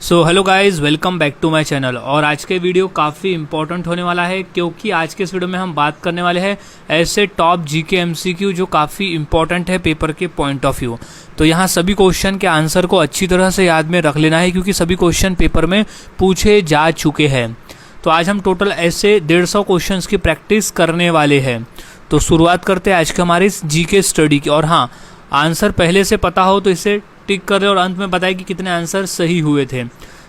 So hello guys, welcome back to my channel. और आज के वीडियो काफ़ी इंपॉर्टेंट होने वाला है क्योंकि आज के इस वीडियो में हम बात करने वाले हैं ऐसे टॉप जीके एमसीक्यू जो काफ़ी इंपॉर्टेंट है पेपर के पॉइंट ऑफ व्यू। तो यहाँ सभी क्वेश्चन के आंसर को अच्छी तरह से याद में रख लेना है क्योंकि सभी क्वेश्चन पेपर में पूछे जा चुके हैं। तो आज हम टोटल ऐसे 150 क्वेश्चन की प्रैक्टिस करने वाले हैं। तो शुरुआत करते हैं आज के हमारे इस जीके स्टडी की। और हाँ, आंसर पहले से पता हो तो इसे टिक कर दे और अंत में बताए कि कितने आंसर सही हुए थे।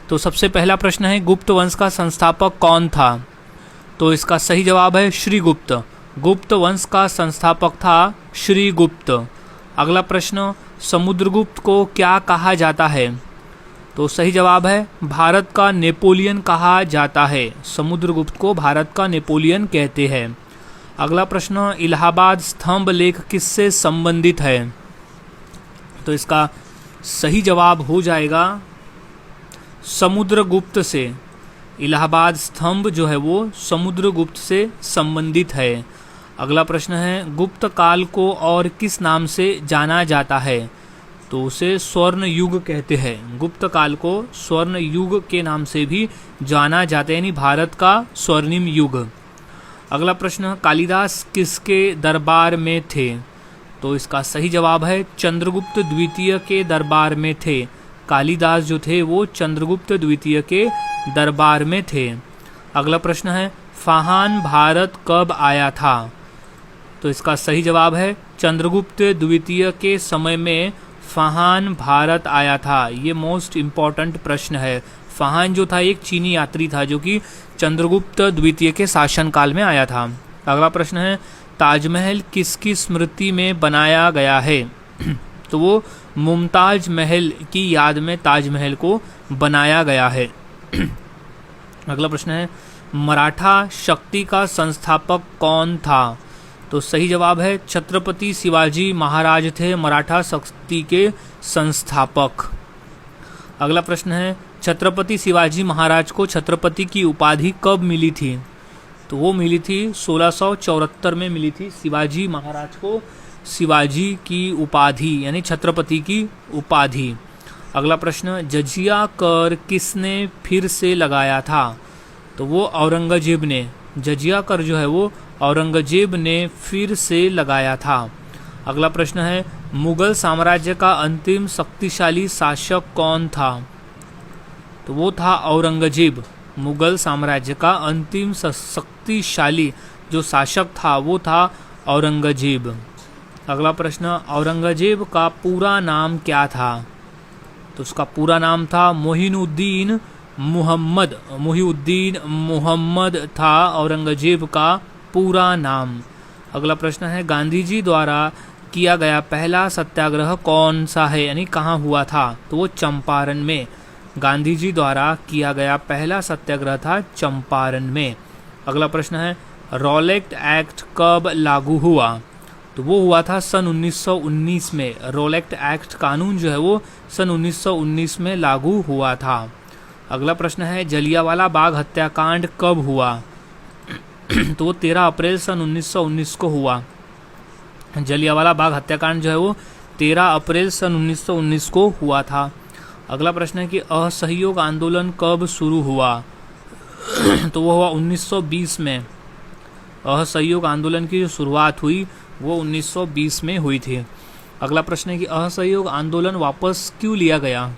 तो सबसे पहला प्रश्न है, गुप्त वंश का संस्थापक कौन था? तो इसका सही जवाब है श्रीगुप्त। गुप्त वंश का संस्थापक था श्रीगुप्त। अगला प्रश्न, समुद्रगुप्त को क्या कहा जाता है? तो सही जवाब है भारत का नेपोलियन कहा जाता है। समुद्रगुप्त को भारत का नेपोलियन कहते हैं। अगला प्रश्न, इलाहाबाद स्तंभ लेख किससे संबंधित है? तो इसका सही जवाब हो जाएगा समुद्रगुप्त से। इलाहाबाद स्तंभ जो है वो समुद्रगुप्त से संबंधित है। अगला प्रश्न है, गुप्त काल को और किस नाम से जाना जाता है? तो उसे स्वर्ण युग कहते हैं। गुप्त काल को स्वर्ण युग के नाम से भी जाना जाता है, यानी भारत का स्वर्णिम युग। अगला प्रश्न, कालिदास किसके दरबार में थे? तो इसका सही जवाब है चंद्रगुप्त द्वितीय के दरबार में थे। कालिदास जो थे वो चंद्रगुप्त द्वितीय के दरबार में थे। अगला प्रश्न है, फाहान भारत कब आया था? तो इसका सही जवाब है चंद्रगुप्त द्वितीय के समय में फाहान भारत आया था। ये मोस्ट इम्पॉर्टेंट प्रश्न है। फाहान जो था एक चीनी यात्री था जो कि चंद्रगुप्त द्वितीय के शासनकाल में आया था। अगला प्रश्न है, ताजमहल किसकी स्मृति में बनाया गया है? तो वो मुमताज महल की याद में ताजमहल को बनाया गया है। अगला प्रश्न है, मराठा शक्ति का संस्थापक कौन था? तो सही जवाब है छत्रपति शिवाजी महाराज थे मराठा शक्ति के संस्थापक। अगला प्रश्न है, छत्रपति शिवाजी महाराज को छत्रपति की उपाधि कब मिली थी? तो वो मिली थी 1674 में मिली थी शिवाजी महाराज को शिवाजी की उपाधि, यानी छत्रपति की उपाधि। अगला प्रश्न, जजिया कर किसने फिर से लगाया था? तो वो औरंगजेब ने। जजिया कर जो है वो औरंगजेब ने फिर से लगाया था। अगला प्रश्न है, मुगल साम्राज्य का अंतिम शक्तिशाली शासक कौन था? तो वो था औरंगजेब। मुगल साम्राज्य का अंतिम शक्तिशाली जो शासक था वो था औरंगजेब। अगला प्रश्न, औरंगजेब का पूरा नाम क्या था? तो उसका पूरा नाम था मोहिउद्दीन मुहम्मद। मोहिउद्दीन मुहम्मद था औरंगजेब का पूरा नाम। अगला प्रश्न है, गांधी जी द्वारा किया गया पहला सत्याग्रह कौन सा है, यानी कहाँ हुआ था? तो वो चंपारण में। गांधी जी द्वारा किया गया पहला सत्याग्रह था चंपारण में। अगला प्रश्न है, रॉलेट एक्ट कब लागू हुआ? तो वो हुआ था सन 1919 में। रॉलेट एक्ट कानून जो है वो सन 1919 में लागू हुआ था। अगला प्रश्न है, जलियांवाला बाग हत्याकांड कब हुआ? तो वो 13 अप्रैल सन 1919 को हुआ। जलियांवाला बाग हत्याकांड जो है वो 13 अप्रैल सन 1919 को हुआ था। अगला प्रश्न है कि असहयोग आंदोलन कब शुरू हुआ? तो वो हुआ 1920 में। असहयोग आंदोलन की जो शुरुआत हुई वो 1920 में हुई थी। अगला प्रश्न है कि असहयोग आंदोलन वापस क्यों लिया गया?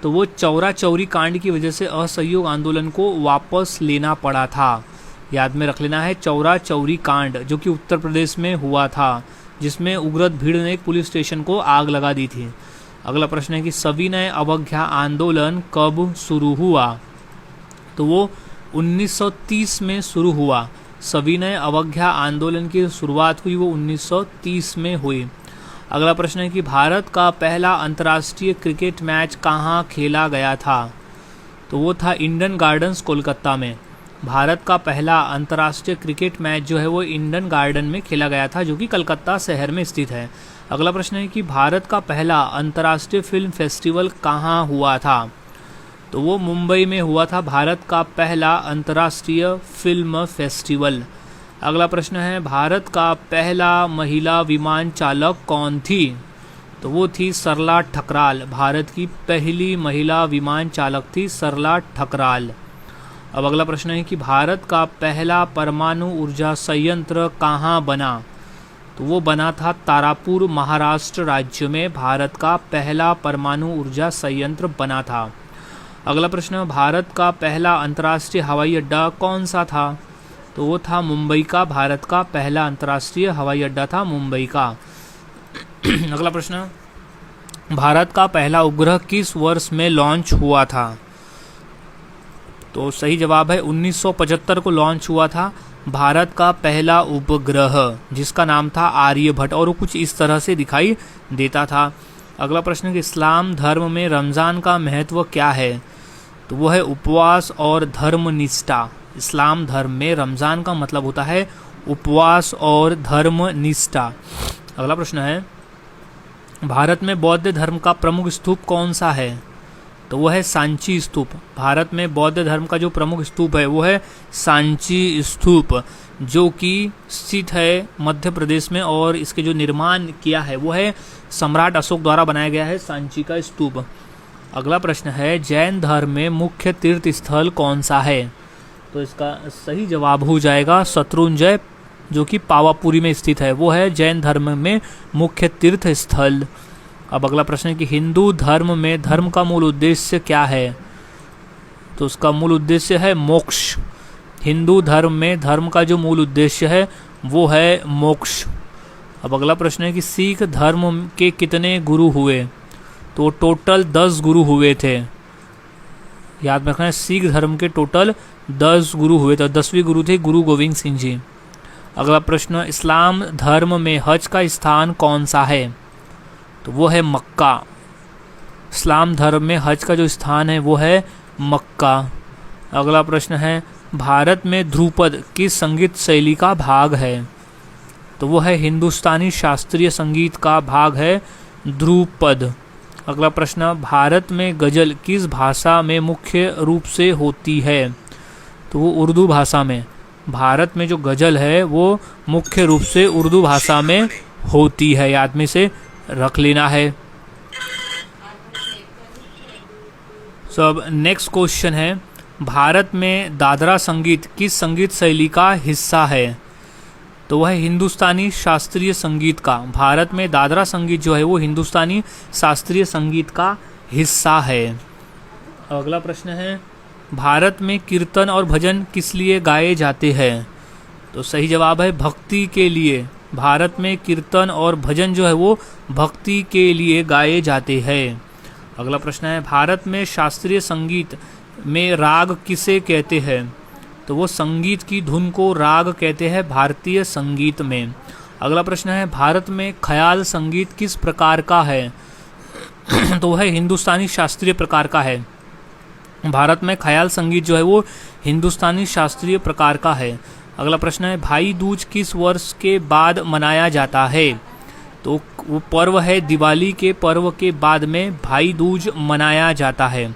तो वो चौरा चौरी कांड की वजह से असहयोग आंदोलन को वापस लेना पड़ा था। याद में रख लेना है, चौरा चौरी कांड जो कि उत्तर प्रदेश में हुआ था, जिसमें उग्र भीड़ ने एक पुलिस स्टेशन को आग लगा दी थी। अगला प्रश्न है कि सविनय अवज्ञा आंदोलन कब शुरू हुआ? तो वो 1930 में शुरू हुआ। सविनय अवज्ञा आंदोलन की शुरुआत हुई वो 1930 में हुई। अगला प्रश्न है कि भारत का पहला अंतर्राष्ट्रीय क्रिकेट मैच कहाँ खेला गया था? तो वो था ईडन गार्डन्स कोलकाता में। भारत का पहला अंतर्राष्ट्रीय क्रिकेट मैच जो है वो ईडन गार्डन में खेला गया था जो कि कलकत्ता शहर में स्थित है। अगला प्रश्न है कि भारत का पहला अंतर्राष्ट्रीय फिल्म फेस्टिवल कहाँ हुआ था? तो वो मुंबई में हुआ था भारत का पहला अंतर्राष्ट्रीय फिल्म फेस्टिवल। अगला प्रश्न है, भारत का पहला महिला विमान चालक कौन थी? तो वो थी सरला ठकराल। भारत की पहली महिला विमान चालक थी सरला ठकराल। अब अगला प्रश्न है कि भारत का पहला परमाणु ऊर्जा संयंत्र कहाँ बना? तो वो बना था तारापुर, महाराष्ट्र राज्य में भारत का पहला परमाणु ऊर्जा संयंत्र बना था। अगला प्रश्न, भारत का पहला अंतर्राष्ट्रीय हवाई अड्डा कौन सा था? तो वो था मुंबई का। भारत का पहला अंतर्राष्ट्रीय हवाई अड्डा था मुंबई का। अगला प्रश्न, भारत का पहला उपग्रह किस वर्ष में लॉन्च हुआ था? तो सही जवाब है 1975 को लॉन्च हुआ था भारत का पहला उपग्रह, जिसका नाम था आर्यभट्ट, और वो कुछ इस तरह से दिखाई देता था। अगला प्रश्न कि इस्लाम धर्म में रमज़ान का महत्व क्या है? तो वो है उपवास और धर्मनिष्ठा। इस्लाम धर्म में रमज़ान का मतलब होता है उपवास और धर्मनिष्ठा। अगला प्रश्न है, भारत में बौद्ध धर्म का प्रमुख स्तूप कौन सा है? तो वो है सांची स्तूप। भारत में बौद्ध धर्म का जो प्रमुख स्तूप है वो है सांची स्तूप, जो कि स्थित है मध्य प्रदेश में, और इसके जो निर्माण किया है वो है सम्राट अशोक द्वारा बनाया गया है सांची का स्तूप। अगला प्रश्न है, जैन धर्म में मुख्य तीर्थ स्थल कौन सा है? तो इसका सही जवाब हो जाएगा शत्रुंजय, जो कि पावापुरी में स्थित है, वो है जैन धर्म में मुख्य तीर्थ स्थल। अब अगला प्रश्न है कि हिंदू धर्म में धर्म का मूल उद्देश्य क्या है? तो उसका मूल उद्देश्य है मोक्ष। हिंदू धर्म में धर्म का जो मूल उद्देश्य है वो है मोक्ष। अब अगला प्रश्न है कि सिख धर्म के कितने गुरु हुए? तो टोटल 10 गुरु हुए थे। याद में रखना है, सिख धर्म के टोटल 10 गुरु हुए थे। 10वें गुरु थे गुरु गोविंद सिंह जी। अगला प्रश्न, इस्लाम धर्म में हज का स्थान कौन सा है? तो वो है मक्का। इस्लाम धर्म में हज का जो स्थान है वो है मक्का। अगला प्रश्न है, भारत में ध्रुपद किस संगीत शैली का भाग है? तो वो है हिंदुस्तानी शास्त्रीय संगीत का भाग है ध्रुपद। अगला प्रश्न, भारत में गज़ल किस भाषा में मुख्य रूप से होती है? तो वो उर्दू भाषा में। भारत में जो गज़ल है वो मुख्य रूप से उर्दू भाषा में होती है, याद में से रख लेना है। अब नेक्स्ट क्वेश्चन है, भारत में दादरा संगीत किस संगीत शैली का हिस्सा है? तो वह हिंदुस्तानी शास्त्रीय संगीत का। भारत में दादरा संगीत जो है वो हिंदुस्तानी शास्त्रीय संगीत का हिस्सा है। अगला प्रश्न है, भारत में कीर्तन और भजन किस लिए गाए जाते हैं? तो सही जवाब है भक्ति के लिए। भारत में कीर्तन और भजन जो है वो भक्ति के लिए गाए जाते हैं। अगला प्रश्न है, भारत में शास्त्रीय संगीत में राग किसे कहते हैं? तो वो संगीत की धुन को राग कहते हैं भारतीय संगीत में। अगला प्रश्न है, भारत में ख्याल संगीत किस प्रकार का है? तो वह हिंदुस्तानी शास्त्रीय प्रकार का है। भारत में ख्याल संगीत जो है वो हिंदुस्तानी शास्त्रीय प्रकार का है। अगला प्रश्न है, भाई दूज किस वर्ष के बाद मनाया जाता है? तो वो पर्व है दिवाली के पर्व के बाद में भाई दूज मनाया जाता है।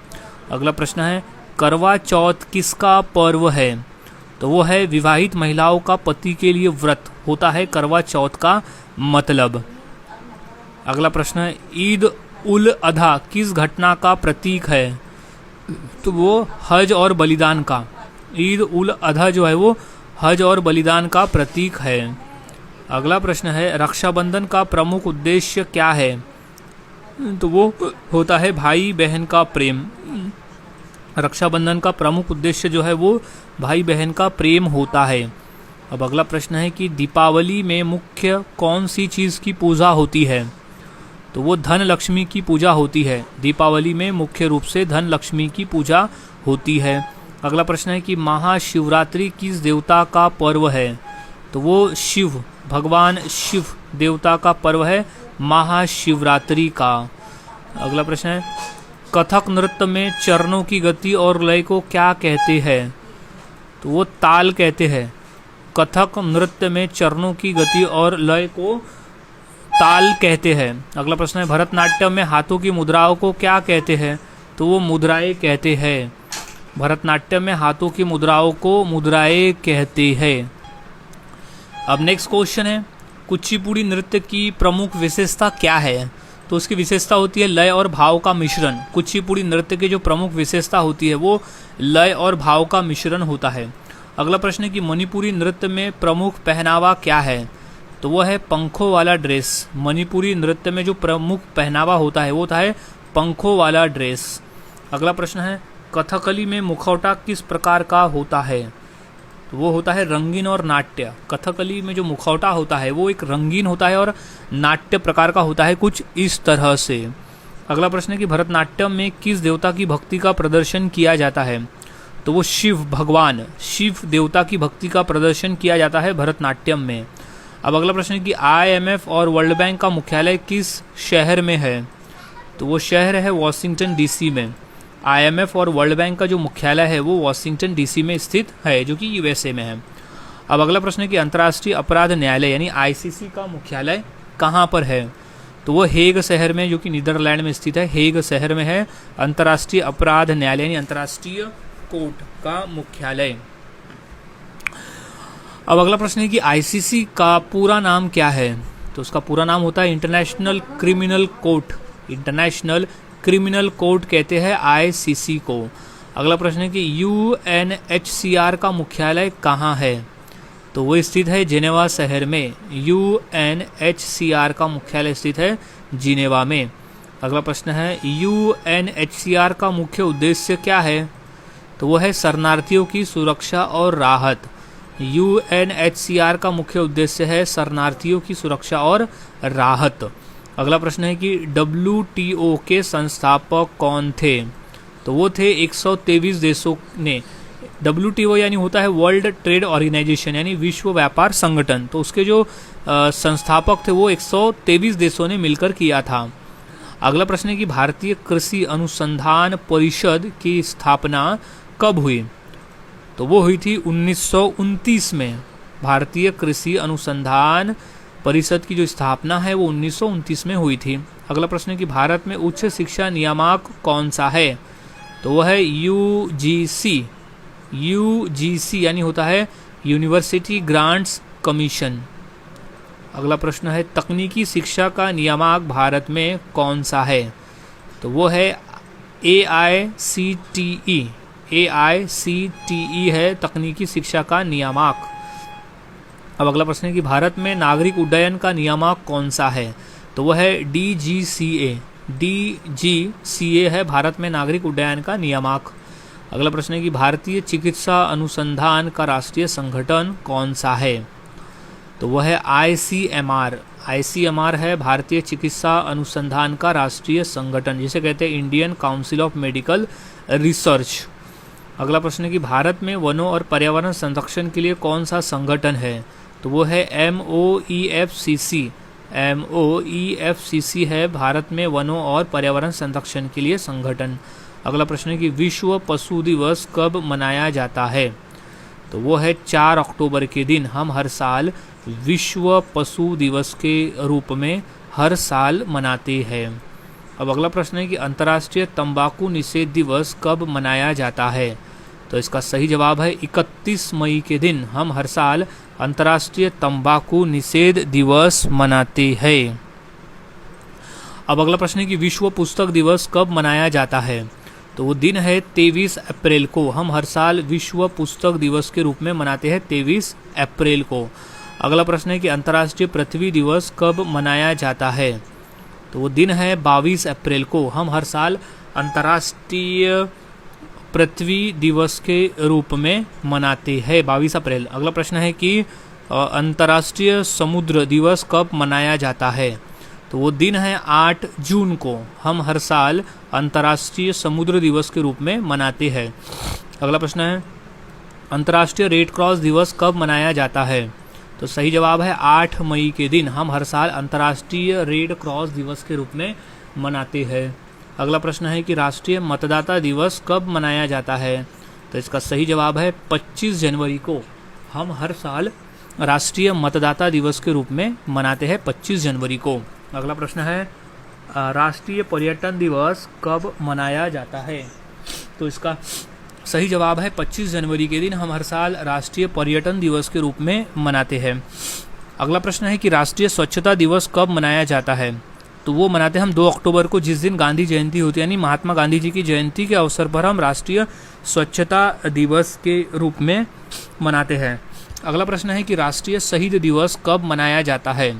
अगला प्रश्न है, करवा चौथ किसका पर्व है? तो वो है विवाहित महिलाओं का पति के लिए व्रत होता है करवा चौथ का मतलब। अगला प्रश्न है, ईद उल अधा किस घटना का प्रतीक है? तो वो हज और बलिदान का। ईद उल अधा जो है वो हज और बलिदान का प्रतीक है। अगला प्रश्न है, रक्षाबंधन का प्रमुख उद्देश्य क्या है? तो वो होता है भाई बहन का प्रेम। रक्षाबंधन का प्रमुख उद्देश्य जो है वो भाई बहन का प्रेम होता है। अब अगला प्रश्न है कि दीपावली में मुख्य कौन सी चीज़ की पूजा होती है? तो वो धन लक्ष्मी की पूजा होती है। दीपावली में मुख्य रूप से धन लक्ष्मी की पूजा होती है। अगला प्रश्न है कि महाशिवरात्रि किस देवता का पर्व है? तो वो शिव, भगवान शिव देवता का पर्व है महाशिवरात्रि का। अगला प्रश्न है, कथक नृत्य में चरणों की गति और लय को क्या कहते हैं? तो वो ताल कहते हैं। कथक नृत्य में चरणों की गति और लय को ताल कहते हैं। अगला प्रश्न है, भरतनाट्यम में हाथों की मुद्राओं को क्या कहते हैं? तो वो मुद्राएं कहते हैं। भरतनाट्यम में हाथों की मुद्राओं को मुद्राएं कहते हैं। अब नेक्स्ट क्वेश्चन है, कुचिपुड़ी नृत्य की प्रमुख विशेषता क्या है? तो उसकी विशेषता होती है लय और भाव का मिश्रण। कुचिपुड़ी नृत्य की जो प्रमुख विशेषता होती है वो लय और भाव का मिश्रण होता है। अगला प्रश्न है कि मणिपुरी नृत्य में प्रमुख पहनावा क्या है? तो वो है पंखों वाला ड्रेस। मणिपुरी नृत्य में जो प्रमुख पहनावा होता है वो होता है पंखों वाला ड्रेस। अगला प्रश्न है कथकली में मुखौटा किस प्रकार का होता है? तो वो होता है रंगीन और नाट्य। कथकली में जो मुखौटा होता है वो एक रंगीन होता है और नाट्य प्रकार का होता है, कुछ इस तरह से। अगला प्रश्न है कि भरतनाट्यम में किस देवता की भक्ति का प्रदर्शन किया जाता है? तो वो शिव भगवान, शिव देवता की भक्ति का प्रदर्शन किया जाता है भरतनाट्यम में। अब अगला प्रश्न है कि IMF और वर्ल्ड बैंक का मुख्यालय किस शहर में है? तो वो शहर है वॉशिंगटन DC में। IMF और वर्ल्ड बैंक का जो मुख्यालय है वो वॉशिंगटन DC में स्थित है, जो कि USA में है। अब अगला प्रश्न है कि अंतर्राष्ट्रीय अपराध न्यायालय यानी ICC का मुख्यालय कहाँ पर है? तो वो हेग शहर में, जो कि नीदरलैंड में स्थित है, हेग शहर में है अंतर्राष्ट्रीय अपराध न्यायालय यानी अंतर्राष्ट्रीय कोर्ट का मुख्यालय। अब अगला प्रश्न है कि ICC का पूरा नाम क्या है? तो उसका पूरा नाम होता है international criminal court. International criminal court कहते हैं ICC को। अगला प्रश्न है कि UNHCR का मुख्यालय कहाँ है? तो वो स्थित है जिनेवा शहर में। UNHCR का मुख्यालय स्थित है जिनेवा में। अगला प्रश्न है UNHCR का मुख्य उद्देश्य क्या है? तो वो है शरणार्थियों की सुरक्षा और राहत। UNHCR का मुख्य उद्देश्य है शरणार्थियों की सुरक्षा और राहत। अगला प्रश्न है कि WTO के संस्थापक कौन थे? तो वो थे 123 देशों ने। WTO यानी होता है वर्ल्ड ट्रेड ऑर्गेनाइजेशन यानी विश्व व्यापार संगठन। तो उसके जो संस्थापक थे वो 123 देशों ने मिलकर किया था। अगला प्रश्न है कि भारतीय कृषि अनुसंधान परिषद की स्थापना कब हुई? तो वो हुई थी 1929 में। भारतीय कृषि अनुसंधान परिषद की जो स्थापना है वो 1929 में हुई थी। अगला प्रश्न है कि भारत में उच्च शिक्षा नियामक कौन सा है? तो वह है UGC यानी होता है यूनिवर्सिटी ग्रांट्स कमीशन। अगला प्रश्न है तकनीकी शिक्षा का नियामक भारत में कौन सा है? तो वो है AICTE। AICTE है तकनीकी शिक्षा का नियामक। अब अगला प्रश्न है कि भारत में नागरिक उड्डयन का नियामक कौन सा है? तो वह है DGCA। DGCA है भारत में नागरिक उड्डयन का नियामक। अगला प्रश्न है कि भारतीय चिकित्सा अनुसंधान का राष्ट्रीय संगठन कौन सा है? तो वह है ICMR। ICMR है भारतीय चिकित्सा अनुसंधान का राष्ट्रीय संगठन, जिसे कहते हैं Indian council of medical research. अगला प्रश्न है कि भारत में वनों और पर्यावरण संरक्षण के लिए कौन सा संगठन है? तो वो है MOEFCC। MOEFCC है भारत में वनों और पर्यावरण संरक्षण के लिए संगठन। अगला प्रश्न है कि विश्व पशु दिवस कब मनाया जाता है? तो वो है 4 अक्टूबर के दिन। हम हर साल विश्व पशु दिवस के रूप में हर साल मनाते हैं। अब अगला प्रश्न है कि अंतर्राष्ट्रीय तंबाकू निषेध दिवस कब मनाया जाता है? तो इसका सही जवाब है 31 मई के दिन हम हर साल अंतर्राष्ट्रीय तंबाकू निषेध दिवस मनाते हैं। अब अगला प्रश्न है कि विश्व पुस्तक दिवस कब मनाया जाता है? तो वो दिन है 23 अप्रैल को। हम हर साल विश्व पुस्तक दिवस के रूप में मनाते हैं 23 अप्रैल को। अगला प्रश्न है कि अंतर्राष्ट्रीय पृथ्वी दिवस कब मनाया जाता है? तो वो दिन है 22 अप्रैल को। हम हर साल अंतर्राष्ट्रीय पृथ्वी दिवस के रूप में मनाते हैं 22 अप्रैल। अगला प्रश्न है कि अंतर्राष्ट्रीय समुद्र दिवस कब मनाया जाता है? तो वो दिन है 8 जून को। हम हर साल अंतर्राष्ट्रीय समुद्र दिवस के रूप में मनाते हैं। अगला प्रश्न है अंतर्राष्ट्रीय रेड क्रॉस दिवस कब मनाया जाता है? तो सही जवाब है 8 मई के दिन हम हर साल अंतर्राष्ट्रीय रेड क्रॉस दिवस के रूप में मनाते हैं। अगला प्रश्न है कि राष्ट्रीय मतदाता दिवस कब मनाया जाता है? तो इसका सही जवाब है 25 जनवरी को। हम हर साल राष्ट्रीय मतदाता दिवस के रूप में मनाते हैं 25 जनवरी को। अगला प्रश्न है राष्ट्रीय पर्यटन दिवस कब मनाया जाता है? तो इसका सही जवाब है 25 जनवरी के दिन हम हर साल राष्ट्रीय पर्यटन दिवस के रूप में मनाते हैं। अगला प्रश्न है कि राष्ट्रीय स्वच्छता दिवस कब मनाया जाता है? तो वो मनाते हैं हम 2 अक्टूबर को, जिस दिन गांधी जयंती होती है, यानी महात्मा गांधी जी की जयंती के अवसर पर हम राष्ट्रीय स्वच्छता दिवस के रूप में मनाते हैं। अगला प्रश्न है कि राष्ट्रीय शहीद दिवस कब मनाया जाता है?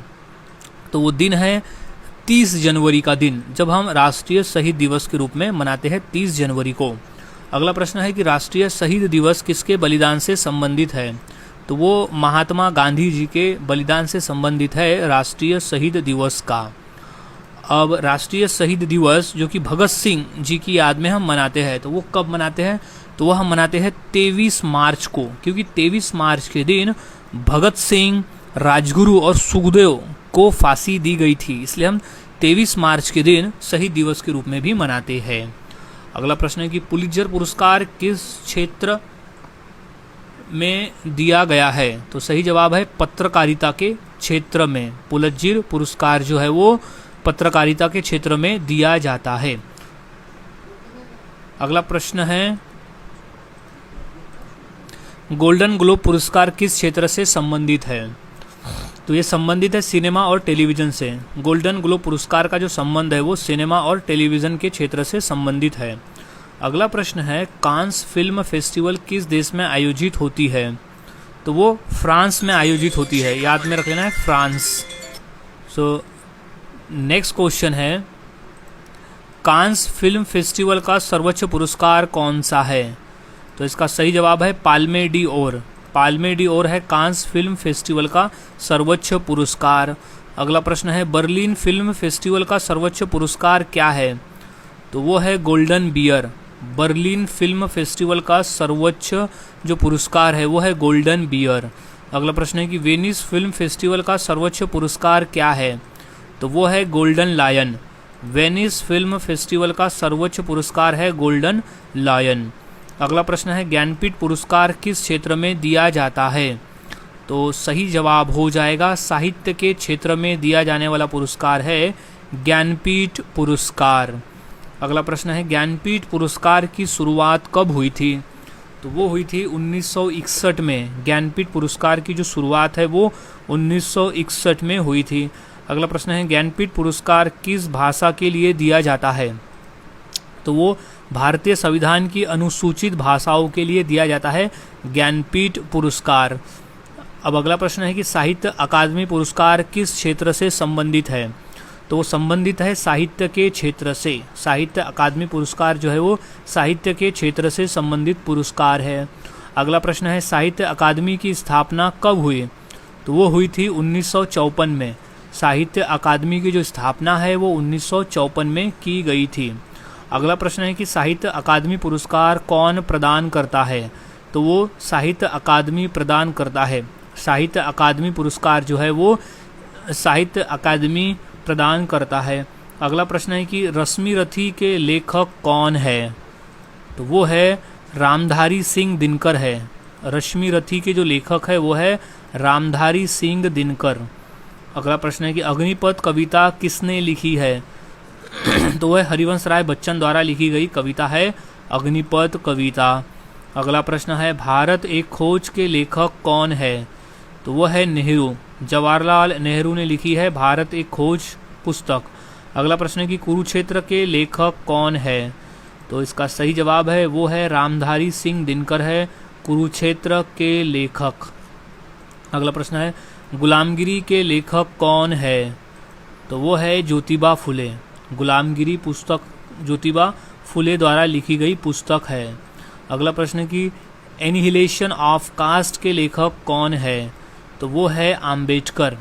तो वो दिन है 30 जनवरी का दिन, जब हम राष्ट्रीय शहीद दिवस के रूप में मनाते हैं 30 जनवरी को। अगला प्रश्न है कि राष्ट्रीय शहीद दिवस किसके बलिदान से संबंधित है? तो वो महात्मा गांधी जी के बलिदान से संबंधित है राष्ट्रीय शहीद दिवस का। अब राष्ट्रीय शहीद दिवस जो कि भगत सिंह जी की याद में हम मनाते हैं, तो वो कब मनाते हैं? तो वह हम मनाते हैं 23 मार्च को, क्योंकि 23 मार्च के दिन भगत सिंह, राजगुरु और सुखदेव को फांसी दी गई थी, इसलिए हम 23 मार्च के दिन शहीद दिवस के रूप में भी मनाते हैं। अगला प्रश्न है कि पुलित्जर पुरस्कार किस क्षेत्र में दिया गया है? तो सही जवाब है पत्रकारिता के क्षेत्र में। पुलित्जर पुरस्कार जो है वो पत्रकारिता के क्षेत्र में दिया जाता है। अगला प्रश्न है गोल्डन ग्लोब पुरस्कार किस क्षेत्र से संबंधित है? तो ये संबंधित है सिनेमा और टेलीविजन से। गोल्डन ग्लोब पुरस्कार का जो संबंध है वो सिनेमा और टेलीविजन के क्षेत्र से संबंधित है। अगला प्रश्न है कांस फिल्म फेस्टिवल किस देश में आयोजित होती है? तो वो फ्रांस में आयोजित होती है, याद में रख लेना है फ्रांस। सो नेक्स्ट क्वेश्चन है कांस फिल्म फेस्टिवल का सर्वोच्च पुरस्कार कौन सा है? तो इसका सही जवाब है पाल्मे डी ओर। पाल्मे डी ओर है कांस फिल्म फेस्टिवल का सर्वोच्च पुरस्कार। अगला प्रश्न है बर्लिन फिल्म फेस्टिवल का सर्वोच्च पुरस्कार क्या है? तो वो है golden bear. Berlin film festival का सर्वोच्च जो पुरस्कार है वो है गोल्डन बियर। अगला प्रश्न है कि वेनिस फिल्म फेस्टिवल का सर्वोच्च पुरस्कार क्या है? तो वो है golden lion. Venice film festival का सर्वोच्च पुरस्कार है गोल्डन लायन। अगला प्रश्न है ज्ञानपीठ पुरस्कार किस क्षेत्र में दिया जाता है? तो सही जवाब हो जाएगा साहित्य के क्षेत्र में दिया जाने वाला पुरस्कार है ज्ञानपीठ पुरस्कार। अगला प्रश्न है ज्ञानपीठ पुरस्कार की शुरुआत कब हुई थी? तो वो हुई थी 1961 में। ज्ञानपीठ पुरस्कार की जो शुरुआत है वो 1961 में हुई थी। अगला प्रश्न है ज्ञानपीठ पुरस्कार किस भाषा के लिए दिया जाता है? तो वो भारतीय संविधान की अनुसूचित भाषाओं के लिए दिया जाता है ज्ञानपीठ पुरस्कार। अब अगला प्रश्न है कि साहित्य अकादमी पुरस्कार किस क्षेत्र से संबंधित है? तो वो संबंधित है साहित्य के क्षेत्र से। साहित्य अकादमी पुरस्कार जो है वो साहित्य के क्षेत्र से संबंधित पुरस्कार है। अगला प्रश्न है साहित्य अकादमी की स्थापना कब हुई? तो वो हुई थी 1954 में। साहित्य अकादमी की जो स्थापना है वो 1954 में की गई थी। अगला प्रश्न है कि साहित्य अकादमी पुरस्कार कौन प्रदान करता है? तो वो साहित्य अकादमी प्रदान करता है। साहित्य अकादमी पुरस्कार जो है वो साहित्य अकादमी प्रदान करता है। अगला प्रश्न है कि रश्मि रथी के लेखक कौन है? तो वो है रामधारी सिंह दिनकर है। रश्मि रथी के जो लेखक है वो है रामधारी सिंह दिनकर। अगला प्रश्न है कि अग्निपथ कविता किसने लिखी है? तो वह हरिवंश राय बच्चन द्वारा लिखी गई कविता है अग्निपथ कविता। अगला प्रश्न है भारत एक खोज के लेखक कौन है? तो वह है नेहरू। जवाहरलाल नेहरू ने लिखी है भारत एक खोज पुस्तक। अगला प्रश्न है कि कुरुक्षेत्र के लेखक कौन है? तो इसका सही जवाब है वो है रामधारी सिंह दिनकर है कुरुक्षेत्र के लेखक। अगला प्रश्न है गुलामगिरी के लेखक कौन है? तो वो है ज्योतिबा फुले। गुलामगिरी पुस्तक ज्योतिबा फुले द्वारा लिखी गई पुस्तक है। अगला प्रश्न है कि एनिहिलेशन ऑफ कास्ट के लेखक कौन है? तो वो है आम्बेडकर।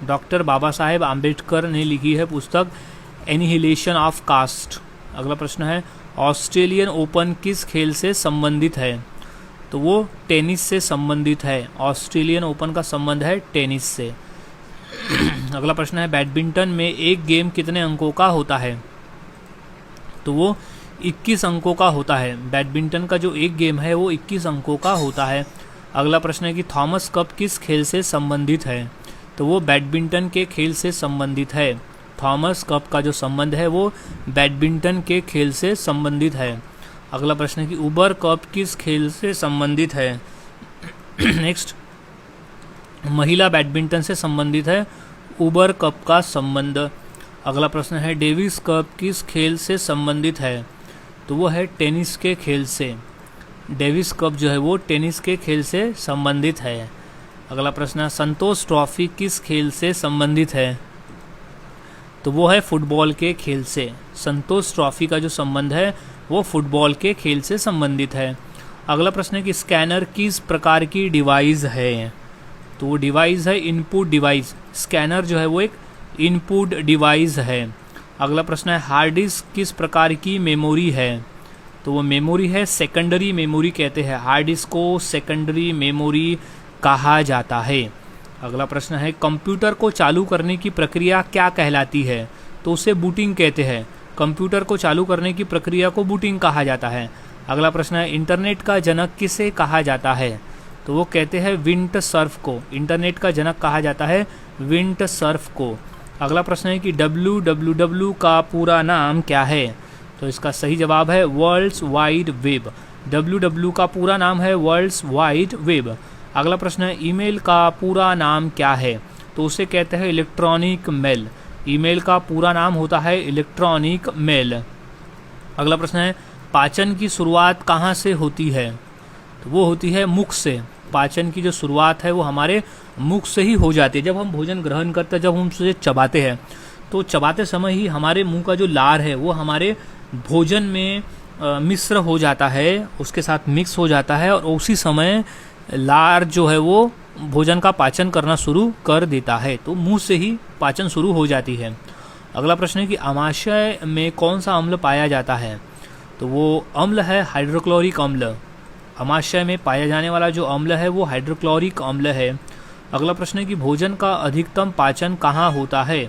डॉक्टर बाबा साहेब आम्बेडकर ने लिखी है पुस्तक एनिहिलेशन ऑफ कास्ट। अगला प्रश्न है ऑस्ट्रेलियन ओपन किस खेल से संबंधित है? तो वो टेनिस से संबंधित है। ऑस्ट्रेलियन ओपन का संबंध है टेनिस से। अगला प्रश्न है बैडमिंटन में एक गेम कितने अंकों का होता है? तो वो 21 अंकों का होता है। बैडमिंटन का जो एक गेम है वो 21 अंकों का होता है। अगला प्रश्न है कि थॉमस कप किस खेल से संबंधित है? तो वो बैडमिंटन के खेल से संबंधित है। थॉमस कप का जो संबंध है वो बैडमिंटन के खेल से संबंधित है। अगला प्रश्न है कि उबर कप किस खेल से संबंधित है? नेक्स्ट महिला बैडमिंटन से संबंधित है उबर कप का संबंध। अगला प्रश्न है डेविस कप किस खेल से संबंधित है? तो वो है टेनिस के खेल से। डेविस कप जो है वो टेनिस के खेल से संबंधित है। अगला प्रश्न है संतोष ट्रॉफी किस खेल से संबंधित है? तो वो है फुटबॉल के खेल से। संतोष ट्रॉफी का जो संबंध है वो फुटबॉल के खेल से संबंधित है। अगला प्रश्न है कि स्कैनर किस प्रकार की डिवाइस है? तो वो डिवाइस है इनपुट डिवाइस। स्कैनर जो है वो एक इनपुट डिवाइस है। अगला प्रश्न है हार्ड डिस्क किस प्रकार की मेमोरी है? तो वो मेमोरी है सेकेंडरी मेमोरी कहते हैं। हार्ड डिस्क को सेकेंडरी मेमोरी कहा जाता है। अगला प्रश्न है कंप्यूटर को चालू करने की प्रक्रिया क्या कहलाती है? तो उसे बूटिंग कहते हैं। कंप्यूटर को चालू करने की प्रक्रिया को बूटिंग कहा जाता है। अगला प्रश्न है इंटरनेट का जनक किसे कहा जाता है? तो वो कहते हैं विंट सर्फ को। इंटरनेट का जनक कहा जाता है विंट सर्फ को। अगला प्रश्न है कि www का पूरा नाम क्या है? तो इसका सही जवाब है वर्ल्ड्स वाइड वेब। www का पूरा नाम है वर्ल्ड्स वाइड वेब। अगला प्रश्न है ईमेल का पूरा नाम क्या है? तो उसे कहते हैं इलेक्ट्रॉनिक मेल। ईमेल का पूरा नाम होता है इलेक्ट्रॉनिक मेल। अगला प्रश्न है पाचन की शुरुआत कहाँ से होती है? तो वो होती है मुख से। पाचन की जो शुरुआत है वो हमारे मुख से ही हो जाती है। जब हम भोजन ग्रहण करते हैं, जब हम उसे चबाते हैं, तो चबाते समय ही हमारे मुंह का जो लार है वो हमारे भोजन में मिश्र हो जाता है, उसके साथ मिक्स हो जाता है और उसी समय लार जो है वो भोजन का पाचन करना शुरू कर देता है। तो मुंह से ही पाचन शुरू हो जाती है। अगला प्रश्न है कि अमाशय में कौन सा अम्ल पाया जाता है? तो वो अम्ल है हाइड्रोक्लोरिक अम्ल। अमाशय में पाया जाने वाला जो अम्ल है वो हाइड्रोक्लोरिक अम्ल है। अगला प्रश्न है कि भोजन का अधिकतम पाचन कहाँ होता है?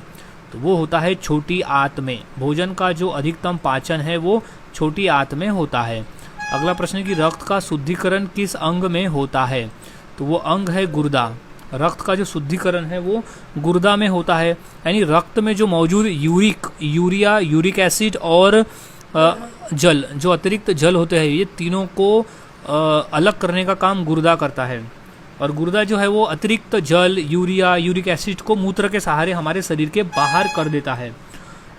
तो वो होता है छोटी आंत में। भोजन का जो अधिकतम पाचन है वो छोटी आंत में होता है। अगला प्रश्न है कि रक्त का शुद्धिकरण किस अंग में होता है? तो वो अंग है गुर्दा। रक्त का जो शुद्धिकरण है वो गुर्दा में होता है। यानी रक्त में जो मौजूद यूरिया, यूरिक एसिड और जल, जो अतिरिक्त जल होते हैं, ये तीनों को अलग करने का काम गुर्दा करता है। और गुर्दा जो है वो अतिरिक्त जल, यूरिया, यूरिक एसिड को मूत्र के सहारे हमारे शरीर के बाहर कर देता है।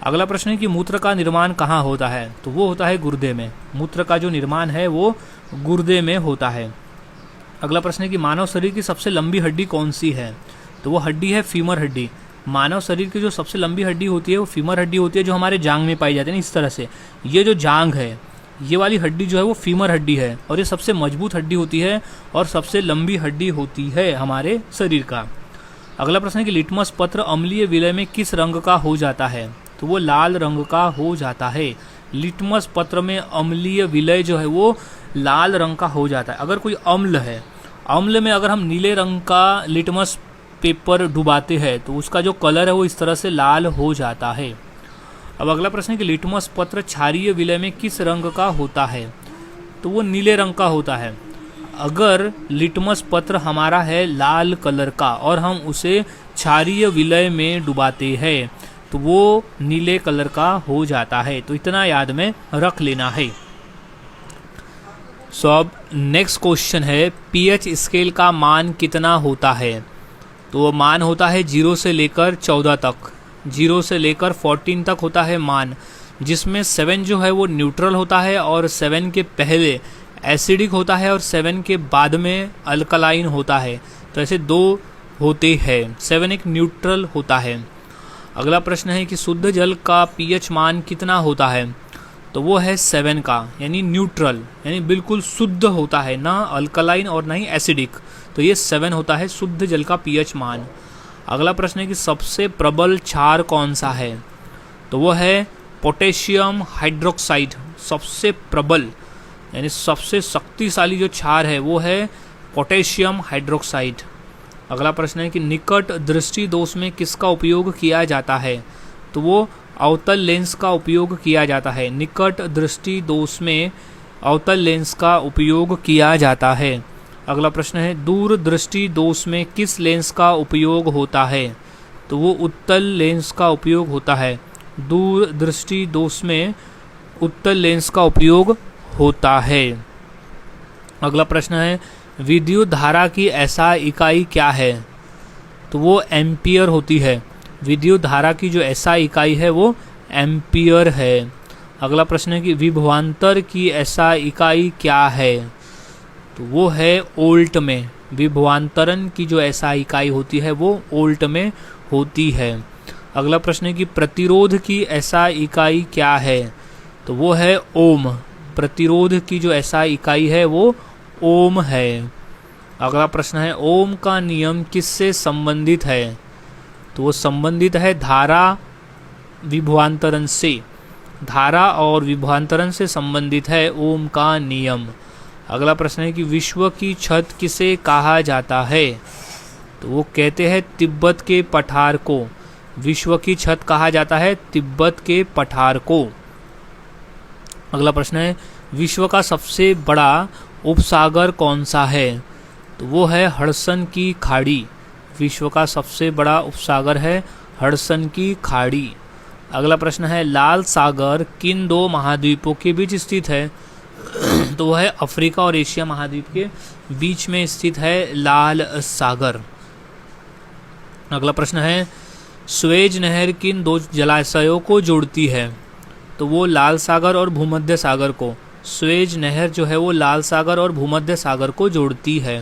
अगला प्रश्न है कि मूत्र का निर्माण कहाँ होता है? तो वो होता है गुर्दे में। मूत्र का जो निर्माण है वो गुर्दे में होता है। अगला प्रश्न है कि मानव शरीर की सबसे लंबी हड्डी कौन सी है? तो वो हड्डी है फीमर हड्डी। मानव शरीर की जो सबसे लंबी हड्डी होती है वो फीमर हड्डी होती है, जो हमारे जांग में पाई जाती है। इस तरह से ये जो जांग है, ये वाली हड्डी जो है वो फीमर हड्डी है और ये सबसे मजबूत हड्डी होती है और सबसे लंबी हड्डी होती है हमारे शरीर का। अगला प्रश्न है कि लिटमस पत्र अम्लीय विलय में किस रंग का हो जाता है? तो वो लाल रंग का हो जाता है। लिटमस पत्र में अम्लीय विलय जो है वो लाल रंग का हो जाता है। अगर कोई अम्ल है, अम्ल में अगर हम नीले रंग का लिटमस पेपर डुबाते हैं तो उसका जो कलर है वो इस तरह से लाल हो जाता है। अब अगला प्रश्न है कि लिटमस पत्र क्षारीय विलय में किस रंग का होता है? तो वो नीले रंग का होता है। अगर लिटमस पत्र हमारा है लाल कलर का और हम उसे क्षारीय विलय में डुबाते हैं तो वो नीले कलर का हो जाता है। तो इतना याद में रख लेना है। सो अब नेक्स्ट क्वेश्चन है पीएच स्केल का मान कितना होता है? तो वो मान होता है 0 से लेकर 14 तक। 0 से लेकर 14 तक होता है मान, जिसमें 7 जो है वो न्यूट्रल होता है और 7 के पहले एसिडिक होता है और 7 के बाद में अल्कलाइन होता है। तो ऐसे 2 होते हैं। 7 एक न्यूट्रल होता है। अगला प्रश्न है कि शुद्ध जल का पीएच मान कितना होता है? तो वो है 7 का, यानी न्यूट्रल, यानी बिल्कुल शुद्ध होता है, ना अल्कलाइन और ना ही एसिडिक। तो ये 7 होता है शुद्ध जल का पीएच मान। अगला प्रश्न है कि सबसे प्रबल क्षार कौन सा है? तो वो है पोटेशियम हाइड्रोक्साइड। सबसे प्रबल यानी सबसे शक्तिशाली जो क्षार है वो है पोटेशियम हाइड्रोक्साइड। अगला प्रश्न है कि निकट दृष्टि दोष में किसका उपयोग किया जाता है? तो वो अवतल लेंस का उपयोग किया जाता है। निकट दृष्टि दोष में अवतल लेंस का उपयोग किया जाता है। अगला प्रश्न है दूर दृष्टि दोष में किस लेंस का उपयोग होता है? तो वो उत्तल लेंस का उपयोग होता है। दूर दृष्टि दोष में उत्तल लेंस का उपयोग होता है। अगला प्रश्न है विद्युत धारा की ऐसा इकाई क्या है? तो वो एम्पियर होती है। विद्युत धारा की जो एसआई इकाई है वो एम्पियर है। अगला प्रश्न है कि विभवांतर की एसआई इकाई क्या है? तो वो है ओल्ट में। विभवांतरण की जो एसआई इकाई होती है वो ओल्ट में होती है। अगला प्रश्न है कि प्रतिरोध की एसआई इकाई क्या है? तो वो है ओम। प्रतिरोध की जो एसआई इकाई है वो ओम है। अगला प्रश्न है ओम का नियम किससे संबंधित है? तो वो संबंधित है धारा विभवांतरण से। धारा और विभवांतरण से संबंधित है ओम का नियम। अगला प्रश्न है कि विश्व की छत किसे कहा जाता है? तो वो कहते हैं तिब्बत के पठार को। विश्व की छत कहा जाता है तिब्बत के पठार को। अगला प्रश्न है विश्व का सबसे बड़ा उपसागर कौन सा है? तो वो है हडसन की खाड़ी। विश्व का सबसे बड़ा उपसागर है हडसन की खाड़ी। अगला प्रश्न है लाल सागर किन दो महाद्वीपों के बीच स्थित है? तो वह है अफ्रीका और एशिया महाद्वीप के बीच में स्थित है लाल सागर। अगला प्रश्न है स्वेज नहर किन दो जलाशयों को जोड़ती है? तो वो लाल सागर और भूमध्य सागर को। स्वेज नहर जो है वो लाल सागर और भूमध्य सागर को जोड़ती है।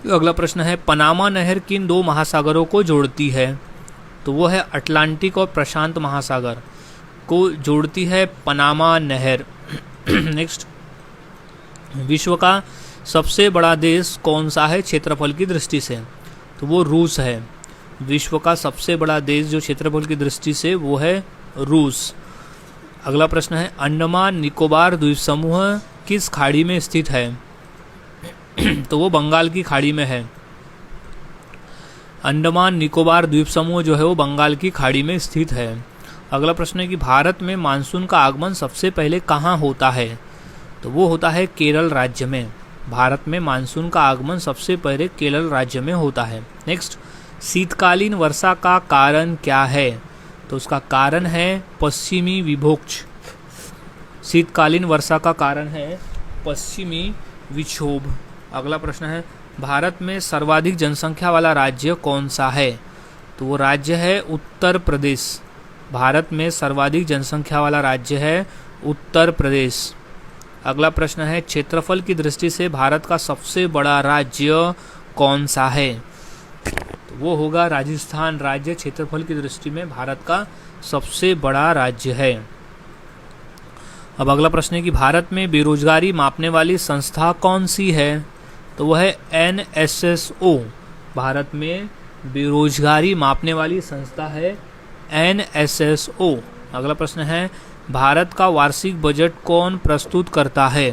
अगला प्रश्न है पनामा नहर किन दो महासागरों को जोड़ती है? तो वो है अटलांटिक और प्रशांत महासागर को जोड़ती है पनामा नहर। नेक्स्ट, विश्व का सबसे बड़ा देश कौन सा है क्षेत्रफल की दृष्टि से? तो वो रूस है। विश्व का सबसे बड़ा देश जो क्षेत्रफल की दृष्टि से वो है रूस। अगला प्रश्न है अंडमान निकोबार द्वीप समूह किस खाड़ी में स्थित है? तो वो बंगाल की खाड़ी में है। अंडमान निकोबार द्वीप समूह जो है वो बंगाल की खाड़ी में स्थित है। अगला प्रश्न है कि भारत में मानसून का आगमन सबसे पहले कहाँ होता है? तो वो होता है केरल राज्य में। भारत में मानसून का आगमन सबसे पहले केरल राज्य में होता है। नेक्स्ट, शीतकालीन वर्षा का कारण क्या है? तो उसका कारण है पश्चिमी विक्षोभ। शीतकालीन वर्षा का कारण है पश्चिमी विक्षोभ। अगला प्रश्न है भारत में सर्वाधिक जनसंख्या वाला राज्य कौन सा है? तो वो राज्य है उत्तर प्रदेश। भारत में सर्वाधिक जनसंख्या वाला राज्य है उत्तर प्रदेश। अगला प्रश्न है क्षेत्रफल की दृष्टि से भारत का सबसे बड़ा राज्य कौन सा है? तो वो होगा राजस्थान राज्य। क्षेत्रफल की दृष्टि में भारत का सबसे बड़ा राज्य है। अब अगला प्रश्न है कि भारत में बेरोजगारी मापने वाली संस्था कौन सी है? तो वह है NSSO। भारत में बेरोजगारी मापने वाली संस्था है NSSO। अगला प्रश्न है भारत का वार्षिक बजट कौन प्रस्तुत करता है?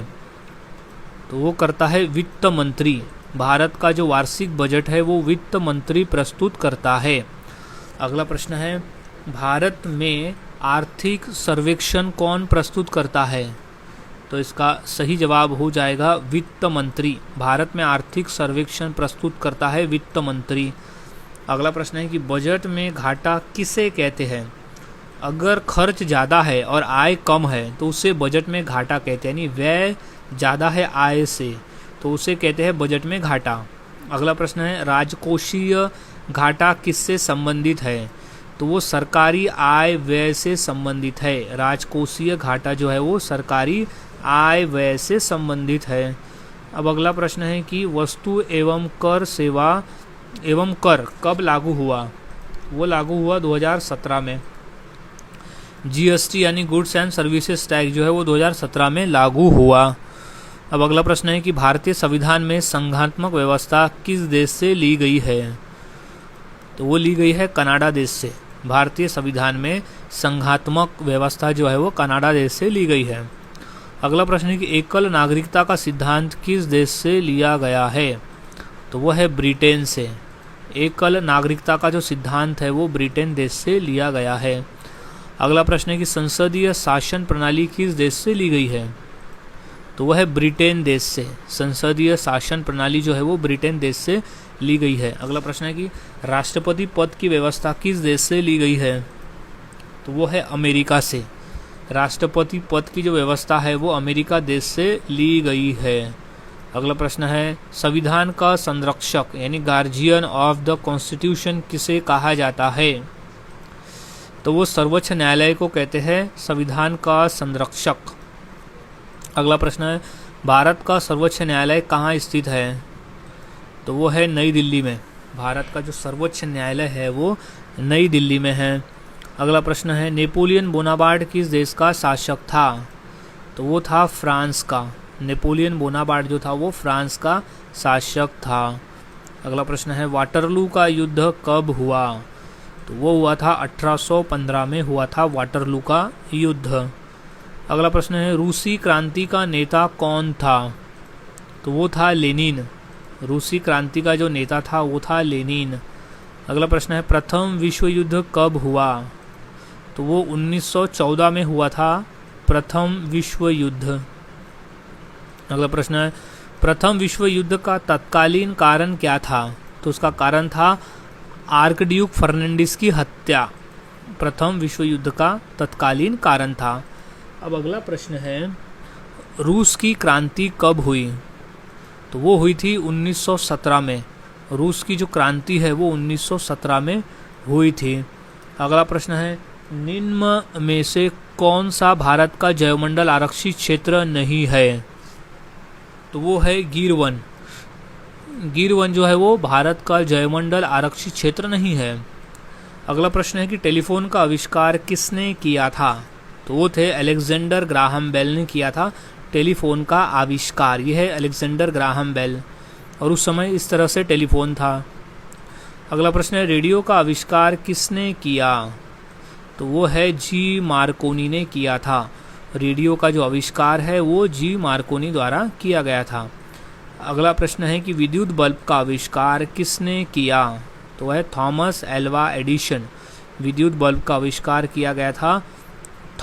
तो वो करता है वित्त मंत्री। भारत का जो वार्षिक बजट है वो वित्त मंत्री प्रस्तुत करता है। अगला प्रश्न है भारत में आर्थिक सर्वेक्षण कौन प्रस्तुत करता है? तो इसका सही जवाब हो जाएगा वित्त मंत्री। भारत में आर्थिक सर्वेक्षण प्रस्तुत करता है वित्त मंत्री। अगला प्रश्न है कि बजट में घाटा किसे कहते हैं? अगर खर्च ज़्यादा है और आय कम है तो उसे बजट में घाटा कहते हैं। यानी व्यय ज़्यादा है आय से तो उसे कहते हैं बजट में घाटा। अगला प्रश्न है राजकोषीय घाटा किससे संबंधित है? तो वो सरकारी आय व्यय से संबंधित है। राजकोषीय घाटा जो है वो सरकारी आय व्यय से संबंधित है। अब अगला प्रश्न है कि वस्तु एवं कर सेवा एवं कर कब लागू हुआ? वो लागू हुआ 2017 में। GST यानी गुड्स एंड सर्विसेज टैक्स जो है वो 2017 में लागू हुआ। अब अगला प्रश्न है कि भारतीय संविधान में संघात्मक व्यवस्था किस देश से ली गई है? तो वो ली गई है कनाडा देश से। भारतीय संविधान में संघात्मक व्यवस्था जो है वो कनाडा देश से ली गई है। अगला प्रश्न है कि एकल नागरिकता का सिद्धांत किस देश से लिया गया है? तो वो है ब्रिटेन से। एकल नागरिकता का जो सिद्धांत है वो ब्रिटेन देश से लिया गया है। अगला प्रश्न है कि संसदीय शासन प्रणाली किस देश से ली गई है? तो वह है ब्रिटेन देश से। संसदीय शासन प्रणाली जो है वो ब्रिटेन देश से ली गई है। अगला प्रश्न है कि राष्ट्रपति पद की व्यवस्था किस देश से ली गई है? तो वो है अमेरिका से। राष्ट्रपति पद की जो व्यवस्था है वो अमेरिका देश से ली गई है। अगला प्रश्न है संविधान का संरक्षक यानी गार्जियन ऑफ द कॉन्स्टिट्यूशन किसे कहा जाता है? तो वो सर्वोच्च न्यायालय को कहते हैं संविधान का संरक्षक। अगला प्रश्न है भारत का सर्वोच्च न्यायालय कहाँ स्थित है? तो वो है नई दिल्ली में। भारत का जो सर्वोच्च न्यायालय है वो नई दिल्ली में है। अगला प्रश्न है नेपोलियन बोनापार्ट किस देश का शासक था? तो वो था फ्रांस का। नेपोलियन बोनापार्ट जो था वो फ्रांस का शासक था। अगला प्रश्न है वाटरलू का युद्ध कब हुआ? तो वो हुआ था 1815 में हुआ था वाटरलू का युद्ध। अगला प्रश्न है रूसी क्रांति का नेता कौन था? तो वो था लेनिन। रूसी क्रांति का जो नेता था वो था लेनिन। अगला प्रश्न है प्रथम विश्व युद्ध कब हुआ? तो वो 1914 में हुआ था प्रथम विश्व युद्ध। अगला प्रश्न है प्रथम विश्व युद्ध का तत्कालीन कारण क्या था? तो उसका कारण था आर्कड्यूक फर्नांडिस की हत्या। प्रथम विश्व युद्ध का तत्कालीन कारण था। अब अगला प्रश्न है रूस की क्रांति कब हुई? तो वो हुई थी 1917 में। रूस की जो क्रांति है वो 1917 में हुई थी। अगला प्रश्न है निम्न में से कौन सा भारत का जैवमंडल आरक्षित क्षेत्र नहीं है? तो वो है गिर वन। गिर वन जो है वो भारत का जैवमंडल आरक्षित क्षेत्र नहीं है। अगला प्रश्न है कि टेलीफोन का आविष्कार किसने किया था? तो वो थे अलेक्जेंडर ग्राहम बेल ने किया था टेलीफोन का आविष्कार। यह है अलेक्जेंडर ग्राहम बेल और उस समय इस तरह से टेलीफोन था। अगला प्रश्न है रेडियो का आविष्कार किसने किया? तो वो है जी मार्कोनी ने किया था। रेडियो का जो आविष्कार है वो जी मार्कोनी द्वारा किया गया था। अगला प्रश्न है कि विद्युत बल्ब का आविष्कार किसने किया? तो वह थॉमस एल्वा एडिशन। विद्युत बल्ब का आविष्कार किया गया था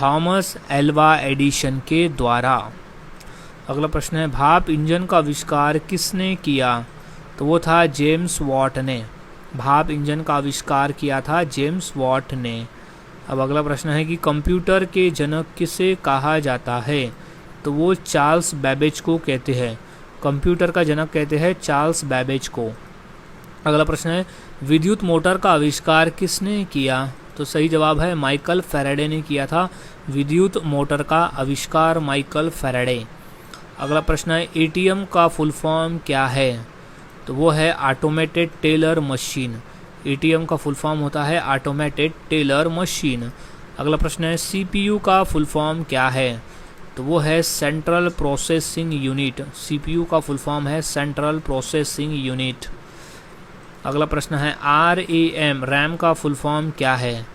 थॉमस एल्वा एडिशन के द्वारा। अगला प्रश्न है भाप इंजन का आविष्कार किसने किया? तो वो था जेम्स वॉट ने। भाप इंजन का आविष्कार किया था जेम्स वॉट ने। अब अगला प्रश्न है कि कंप्यूटर के जनक किसे कहा जाता है? तो वो चार्ल्स बैबेज को कहते हैं। कंप्यूटर का जनक कहते हैं चार्ल्स बैबेज को। अगला प्रश्न है विद्युत मोटर का आविष्कार किसने किया? तो सही जवाब है माइकल फैराडे ने किया था विद्युत मोटर का आविष्कार, माइकल फैराडे। अगला प्रश्न है एटीएम का फुल फॉर्म क्या है? तो वो है ऑटोमेटेड टेलर मशीन। एटीएम का फुल फॉर्म होता है ऑटोमेटेड टेलर मशीन। अगला प्रश्न है सीपीयू का फुल फॉर्म क्या है? तो वो है सेंट्रल प्रोसेसिंग यूनिट। सीपीयू का फुल फॉर्म है सेंट्रल प्रोसेसिंग यूनिट। अगला प्रश्न है रैम, रैम का फुल फॉर्म क्या है?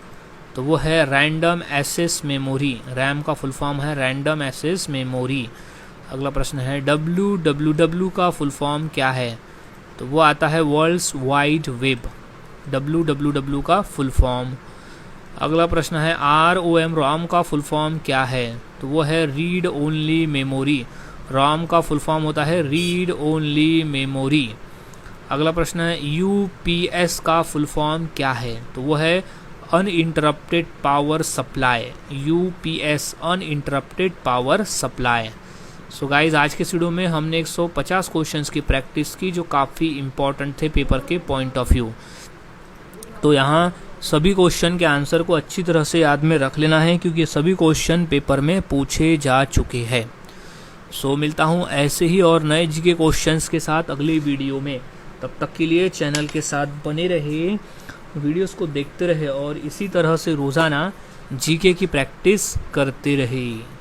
तो वो है रैंडम एक्सेस मेमोरी। रैम का फुल फॉर्म है रैंडम एक्सेस मेमोरी। अगला प्रश्न है www का फुल फॉर्म क्या है? तो वो आता है वर्ल्ड्स वाइड वेब। www का फुल फॉर्म। अगला प्रश्न है ROM का फुल फॉर्म क्या है? तो वो है रीड ओनली मेमोरी। रॉम का फुल फॉर्म होता है रीड ओनली मेमोरी। अगला प्रश्न है UPS का फुल फॉर्म क्या है? तो वो है uninterrupted power supply. UPS uninterrupted power supply. So guys आज के वीडियो में हमने 150 क्वेश्चंस की प्रैक्टिस की जो काफ़ी इंपॉर्टेंट थे पेपर के पॉइंट ऑफ व्यू। तो यहाँ सभी क्वेश्चन के आंसर को अच्छी तरह से याद में रख लेना है क्योंकि सभी क्वेश्चन पेपर में पूछे जा चुके हैं। सो मिलता हूँ ऐसे ही और नए जीके क्वेश्चंस के साथ अगली वीडियो में। तब तक के लिए चैनल के साथ बने रहे, वीडियोस को देखते रहे और इसी तरह से रोज़ाना जीके की प्रैक्टिस करते रहे।